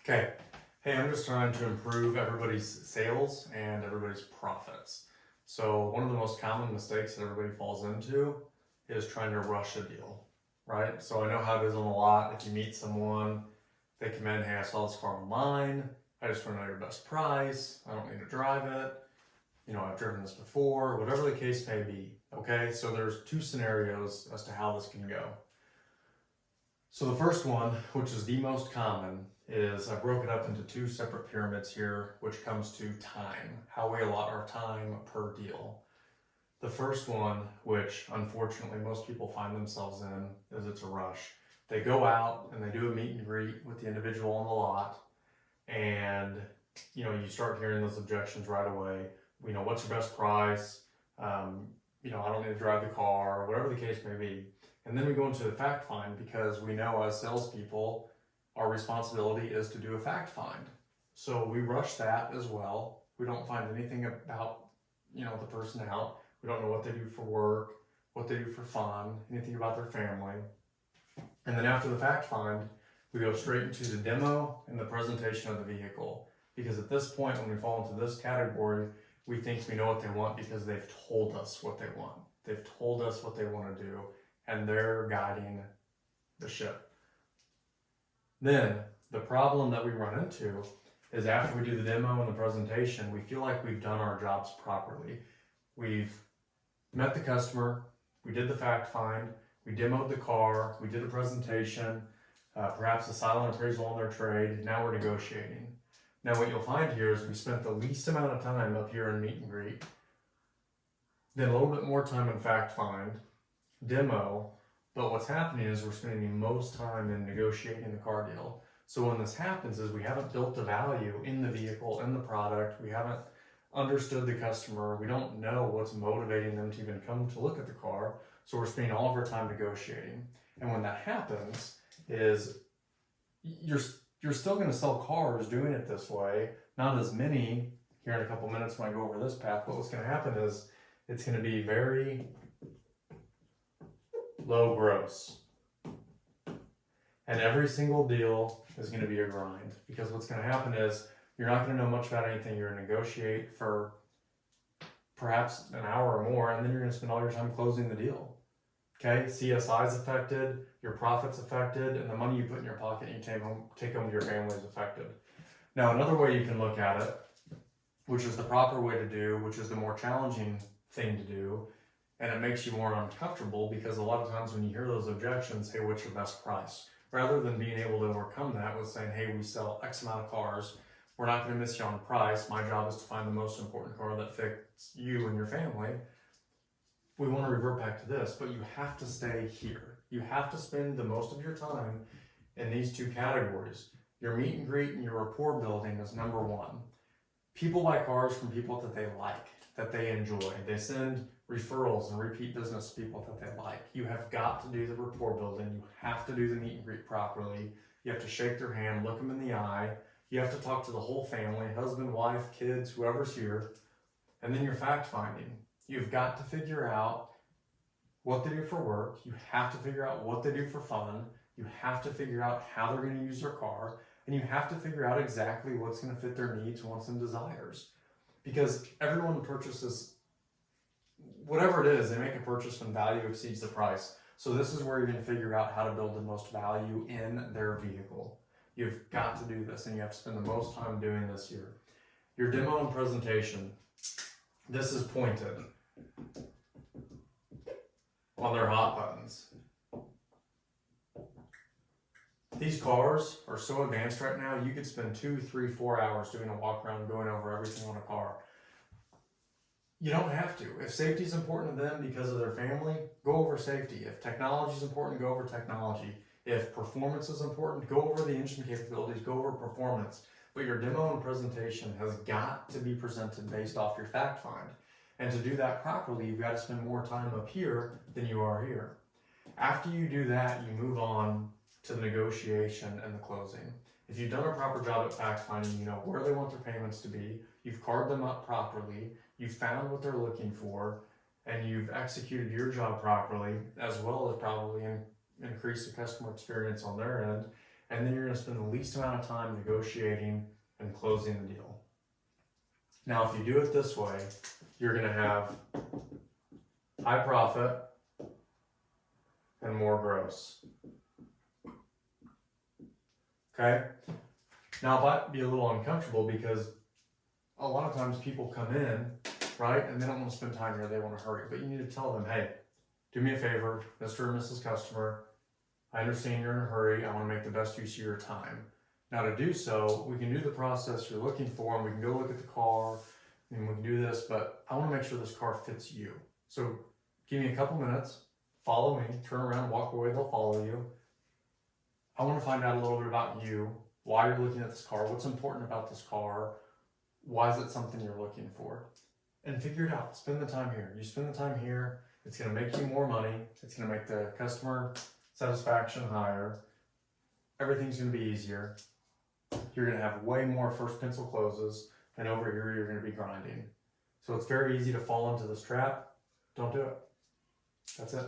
Okay. Hey, I'm just trying to improve everybody's sales and everybody's profits. So, one of the most common mistakes that everybody falls into is trying to rush a deal, right? So, I know how it is on the lot. If you meet someone, they come in, hey, I saw this car online. I just want to know your best price. I don't need to drive it. I've driven this before, whatever the case may be. Okay. So, there's two scenarios as to how this can go. So the first one, which is the most common, is I broke it up into two separate pyramids here, which comes to time, how we allot our time per deal. The first one, which unfortunately most people find themselves in, is it's a rush. They go out and they do a meet and greet with the individual on the lot, and you start hearing those objections right away. What's your best price? I don't need to drive the car, whatever the case may be. And then we go into the fact find because we know as salespeople, our responsibility is to do a fact find. So we rush that as well. We don't find anything about, the person out. We don't know what they do for work, what they do for fun, anything about their family. And then after the fact find, we go straight into the demo and the presentation of the vehicle. Because at this point, when we fall into this category, we think we know what they want because they've told us what they want. They've told us what they want to do, and they're guiding the ship. Then the problem that we run into is after we do the demo and the presentation, we feel like we've done our jobs properly. We've met the customer, we did the fact find, we demoed the car, we did a presentation, perhaps a silent appraisal on their trade, now we're negotiating. Now what you'll find here is we spent the least amount of time up here in meet and greet, then a little bit more time in fact find, demo, but what's happening is we're spending the most time in negotiating the car deal. So when this happens is we haven't built the value in the vehicle, in the product, we haven't understood the customer, we don't know what's motivating them to even come to look at the car, so we're spending all of our time negotiating. And when that happens is you're still going to sell cars doing it this way, not as many here in a couple minutes when I go over this path, but what's going to happen is it's going to be very low gross. And every single deal is going to be a grind because what's going to happen is you're not going to know much about anything. You're going to negotiate for perhaps an hour or more, and then you're going to spend all your time closing the deal. Okay, CSI is affected, your profit's affected, and the money you put in your pocket and you take home to your family is affected. Now, another way you can look at it, which is the proper way to do, which is the more challenging thing to do, and it makes you more uncomfortable because a lot of times when you hear those objections, hey, what's your best price? Rather than being able to overcome that with saying, hey, we sell X amount of cars, we're not going to miss you on price. My job is to find the most important car that fits you and your family. We want to revert back to this, but you have to stay here. You have to spend the most of your time in these two categories. Your meet and greet and your rapport building is number one. People buy cars from people that they like, that they enjoy. They send referrals and repeat business to people that they like. You have got to do the rapport building. You have to do the meet and greet properly. You have to shake their hand, look them in the eye. You have to talk to the whole family, husband, wife, kids, whoever's here. And then your fact finding. You've got to figure out what they do for work. You have to figure out what they do for fun. You have to figure out how they're going to use their car. And you have to figure out exactly what's going to fit their needs, wants, and desires. Because everyone purchases, whatever it is, they make a purchase when value exceeds the price. So this is where you're going to figure out how to build the most value in their vehicle. You've got to do this, and you have to spend the most time doing this here. Your demo and presentation. This is pointed on their hot buttons. These cars are so advanced right now, you could spend 2, 3, 4 hours doing a walk around going over everything on a car. You don't have to. If safety is important to them because of their family, go over safety. If technology is important, go over technology. If performance is important, go over the engine capabilities, go over performance. But your demo and presentation has got to be presented based off your fact find. And to do that properly, you've got to spend more time up here than you are here. After you do that, you move on to the negotiation and the closing. If you've done a proper job at fact finding, you know where they want their payments to be, you've carved them up properly, you've found what they're looking for, and you've executed your job properly, as well as probably increase the customer experience on their end, and then you're going to spend the least amount of time negotiating and closing the deal. Now, if you do it this way, you're going to have high profit and more gross. Okay? Now, it might be a little uncomfortable because a lot of times people come in, right, and they don't want to spend time here, they want to hurry. But you need to tell them, hey, do me a favor, Mr. or Mrs. Customer, I understand you're in a hurry, I want to make the best use of your time. Now, to do so, we can do the process you're looking for, and we can go look at the car, and we can do this, but I want to make sure this car fits you. So give me a couple minutes, follow me, turn around, walk away, they'll follow you. I want to find out a little bit about you, why you're looking at this car, what's important about this car, why is it something you're looking for, and figure it out. Spend the time here. You spend the time here, it's going to make you more money, it's going to make the customer satisfaction higher, everything's going to be easier, you're going to have way more first pencil closes, and over here you're going to be grinding. So it's very easy to fall into this trap. Don't do it. That's it.